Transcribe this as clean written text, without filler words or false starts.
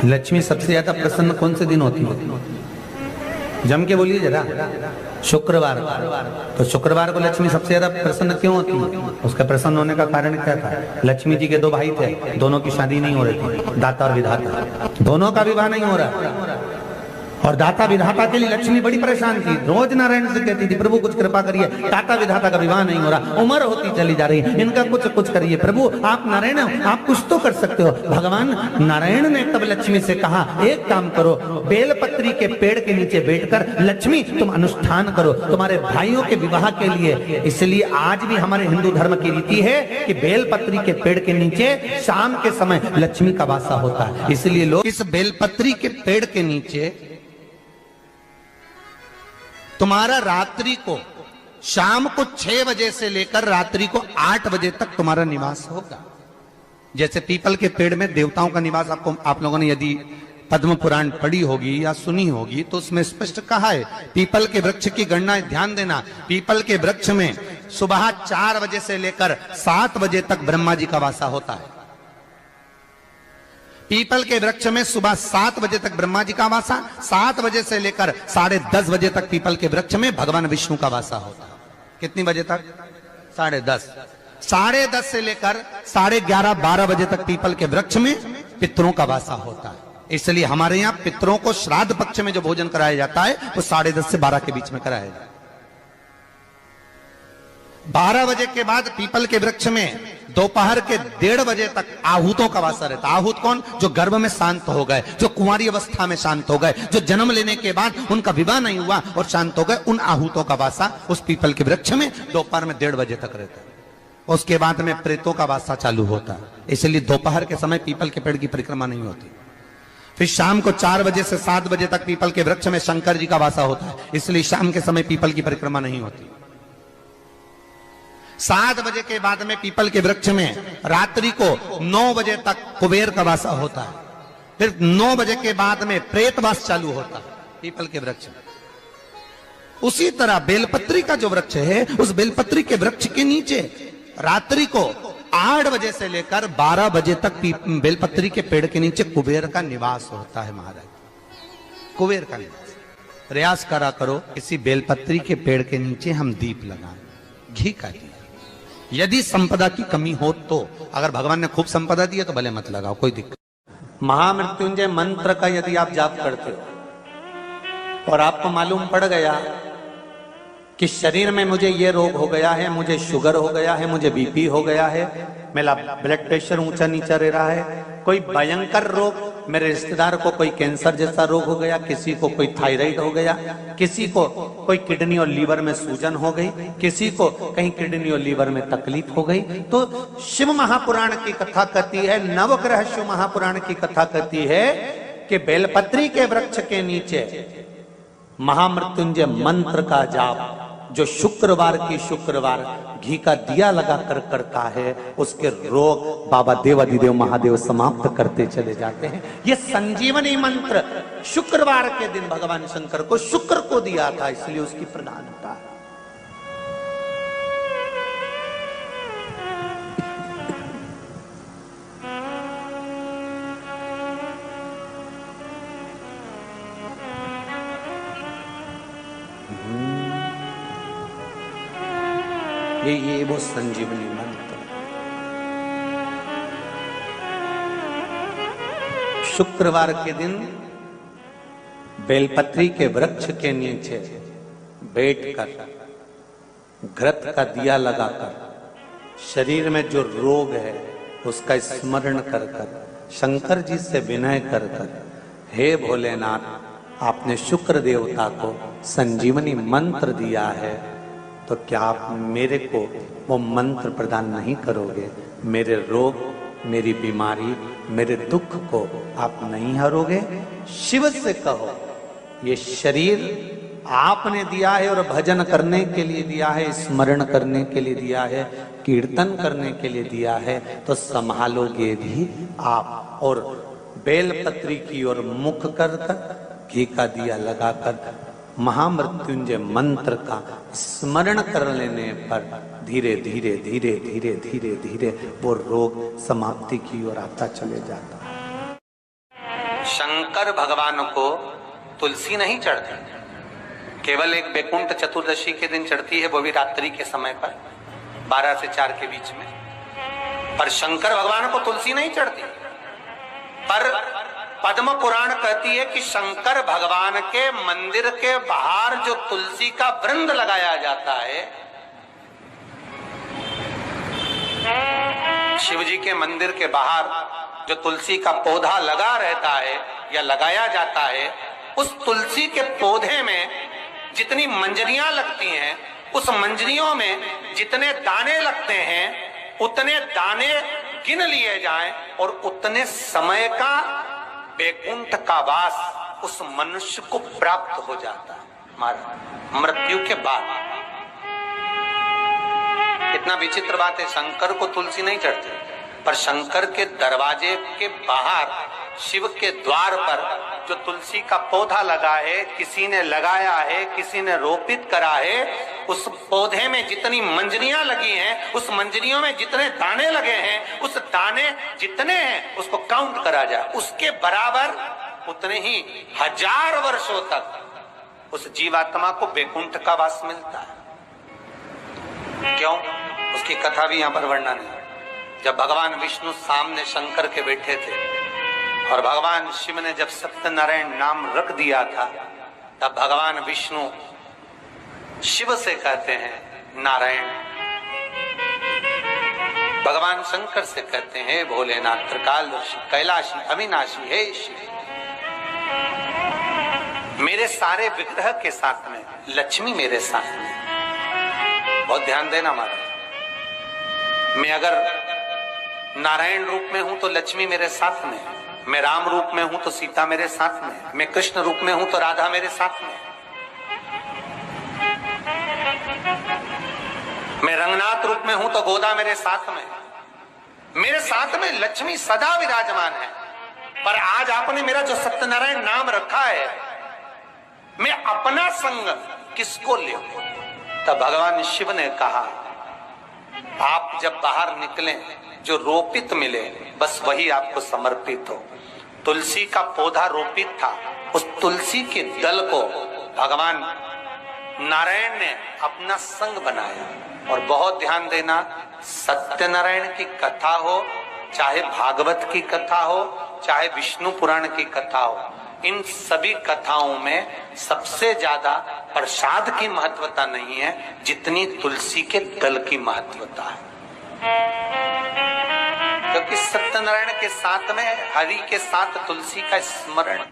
लक्ष्मी सबसे ज्यादा प्रसन्न कौन से दिन होती है? जम के बोलिए जरा। शुक्रवार। तो शुक्रवार को लक्ष्मी सबसे ज्यादा प्रसन्न क्यों होती है? उसका प्रसन्न होने का कारण क्या था? लक्ष्मी जी के दो भाई थे, दोनों की शादी नहीं हो रही थी, दाता और विधाता, दोनों का विवाह नहीं हो रहा। और दाता विधाता के लिए लक्ष्मी बड़ी परेशान थी, रोज नारायण से कहती थी प्रभु कुछ कृपा करिए, दाता विधाता का विवाह नहीं हो रहा, उम्र होती चली जा रही, इनका कुछ करिए प्रभु, आप नारायण हो, आप कुछ तो कर सकते हो। भगवान नारायण ने तब लक्ष्मी से कहा एक काम करो, बेलपत्री के पेड़ के नीचे बैठकर लक्ष्मी तुम अनुष्ठान करो तुम्हारे भाइयों के विवाह के लिए। इसलिए आज भी हमारे हिंदू धर्म की रीति है कि बेलपत्री के पेड़ के नीचे शाम के समय लक्ष्मी का वासा होता है। इसलिए लोग इस बेलपत्री के पेड़ के नीचे तुम्हारा रात्रि को शाम को 6 बजे से लेकर रात्रि को 8 बजे तक तुम्हारा निवास होगा। जैसे पीपल के पेड़ में देवताओं का निवास, आपको आप लोगों ने यदि पद्म पुराण पढ़ी होगी या सुनी होगी तो उसमें स्पष्ट कहा है, पीपल के वृक्ष की गणना ध्यान देना, पीपल के वृक्ष में सुबह 4 बजे से लेकर 7 बजे तक ब्रह्मा जी का वासा होता है। पीपल के वृक्ष में सुबह 7 बजे तक ब्रह्मा जी का वासा, 7 बजे से लेकर 10:30 बजे तक पीपल के वृक्ष में भगवान विष्णु का वासा होता है। कितनी बजे तक? 10:30। 10:30 से लेकर 11:30-12 बजे तक पीपल के वृक्ष में पितरों का वासा होता है। इसलिए हमारे यहाँ पितरों को श्राद्ध पक्ष में जो भोजन कराया जाता है वो 10:30 से 12 के बीच में कराया जाता है। 12 बजे के बाद पीपल के वृक्ष में दोपहर के 1:30 बजे तक आहूतों का वासा रहता है। आहूत कौन? जो गर्भ में शांत हो गए, जो कुंवारी अवस्था में शांत हो गए, जो जन्म लेने के बाद उनका विवाह नहीं हुआ और शांत हो गए, उन आहूतों का वासा उस पीपल के वृक्ष में दोपहर में 1:30 बजे तक रहता है। उसके बाद में प्रेतों का वासा चालू होता है। इसलिए दोपहर के समय पीपल के पेड़ की परिक्रमा नहीं होती। फिर शाम को 4 बजे से 7 बजे तक पीपल के वृक्ष में शंकर जी का वासा होता है। इसलिए शाम के समय पीपल की परिक्रमा नहीं होती। 7 बजे के बाद में पीपल के वृक्ष में रात्रि को 9 बजे तक कुबेर का वासा होता है। फिर 9 बजे के बाद में प्रेतवास चालू होता है पीपल के वृक्ष में। उसी तरह बेलपत्री का जो वृक्ष है, उस बेलपत्री के वृक्ष के नीचे रात्रि को 8 बजे से लेकर 12 बजे तक बेलपत्री के पेड़ के नीचे कुबेर का निवास होता है। महाराज, कुबेर का निवास। प्रयास करा करो इसी बेलपत्री के पेड़ के नीचे हम दीप लगाएं, घी का दीप। यदि संपदा की कमी हो तो, अगर भगवान ने खूब संपदा दी है तो भले मत लगाओ, कोई दिक्कत। महामृत्युंजय मंत्र का यदि आप जाप करते हो और आपको मालूम पड़ गया कि शरीर में मुझे ये रोग हो गया है, मुझे शुगर हो गया है, मुझे बीपी हो गया है, मेरा ब्लड प्रेशर ऊंचा नीचा रह रहा है, कोई भयंकर रोग, मेरे रिश्तेदार को कोई कैंसर जैसा रोग हो गया, किसी को कोई थायराइड हो गया, किसी को कोई किडनी और लीवर में सूजन हो गई, किसी को कहीं किडनी और लीवर में तकलीफ हो गई, तो शिव महापुराण की कथा कहती है, नवग्रह शिव महापुराण की कथा कहती है कि बेलपत्री के वृक्ष के नीचे महामृत्युंजय मंत्र का जाप जो शुक्रवार की शुक्रवार घी का दिया लगा कर करता है, उसके रोग बाबा देवाधिदेव महादेव समाप्त करते चले जाते हैं। ये संजीवनी मंत्र शुक्रवार के दिन भगवान शंकर को शुक्र को दिया था, इसलिए उसकी प्रधानता है। ये वो संजीवनी मंत्र। शुक्रवार के दिन बेलपत्री के वृक्ष के नीचे बैठकर घृत का दिया लगाकर शरीर में जो रोग है उसका स्मरण कर कर शंकर जी से विनय कर कर, हे भोलेनाथ आपने शुक्र देवता को संजीवनी मंत्र दिया है, तो क्या आप मेरे को वो मंत्र प्रदान नहीं करोगे? मेरे रोग, मेरी बीमारी, मेरे दुख को आप नहीं हरोगे? शिव से कहो, ये शरीर आपने दिया है और भजन करने के लिए दिया है, स्मरण करने के लिए दिया है, कीर्तन करने के लिए दिया है, तो संभालोगे भी आप। और बेलपत्री की ओर मुख कर कर घी का दिया लगाकर महामृत्युंजय मंत्र का स्मरण कर लेने पर धीरे धीरे धीरे धीरे धीरे धीरे वो रोग समाप्ति की ओर आता चले जाता है। शंकर भगवान को तुलसी नहीं चढ़ती, केवल एक बैकुंठ चतुर्दशी के दिन चढ़ती है, वो भी रात्रि के समय पर 12 से 4 के बीच में। पर शंकर भगवान को तुलसी नहीं चढ़ती। पर पद्म पुराण कहती है कि शंकर भगवान के मंदिर के बाहर जो तुलसी का वृंद लगाया जाता है, शिव जी के मंदिर के बाहर जो तुलसी का पौधा लगा रहता है या लगाया जाता है, उस तुलसी के पौधे में जितनी मंजरियां लगती हैं, उस मंजरियों में जितने दाने लगते हैं, उतने दाने गिन लिए जाएं और उतने समय का बैकुंठ का वास उस मनुष्य को प्राप्त हो जाता है मृत्यु के बाद। कितना विचित्र बात है, शंकर को तुलसी नहीं चढ़ती, पर शंकर के दरवाजे के बाहर शिव के द्वार पर जो तुलसी का पौधा लगा है, किसी ने लगाया है, किसी ने रोपित करा है, उस पौधे में जितनी मंजरियां लगी हैं, उस मंजरियों में जितने दाने लगे हैं, उस दाने जितने हैं उसको काउंट करा जाए, उसके बराबर उतने ही 1000 वर्षों तक उस जीवात्मा को बैकुंठ का वास मिलता है। क्यों? उसकी कथा भी यहां पर वर्णन है। जब भगवान विष्णु सामने शंकर के बैठे थे और भगवान शिव ने जब सत्यनारायण नाम रख दिया था, तब भगवान विष्णु शिव से कहते हैं नारायण। भगवान शंकर से कहते हैं भोलेनाथ, त्रिकालदर्शी, कैलाशी, अविनाशी, हे शिव। मेरे सारे विग्रह के साथ में लक्ष्मी मेरे साथ में। बहुत ध्यान देना महाराज, मैं अगर नारायण रूप में हूं तो लक्ष्मी मेरे साथ में, मैं राम रूप में हूं तो सीता मेरे साथ में, मैं कृष्ण रूप में हूं तो राधा मेरे साथ में, मैं रंगनाथ रूप में हूं तो गोदा मेरे साथ में, मेरे साथ में लक्ष्मी सदा विराजमान है। पर आज आपने मेरा जो सत्यनारायण नाम रखा है, मैं अपना संग किसको ले? तब भगवान शिव ने कहा, आप जब बाहर निकले जो रोपित मिले बस वही आपको समर्पित हो। तुलसी का पौधा रोपित था, उस तुलसी के दल को भगवान नारायण ने अपना संग बनाया। और बहुत ध्यान देना, सत्यनारायण की कथा हो, चाहे भागवत की कथा हो, चाहे विष्णु पुराण की कथा हो, इन सभी कथाओं में सबसे ज्यादा प्रसाद की महत्वता नहीं है जितनी तुलसी के दल की महत्वता है। क्योंकि सत्यनारायण के साथ में हरि के साथ तुलसी का स्मरण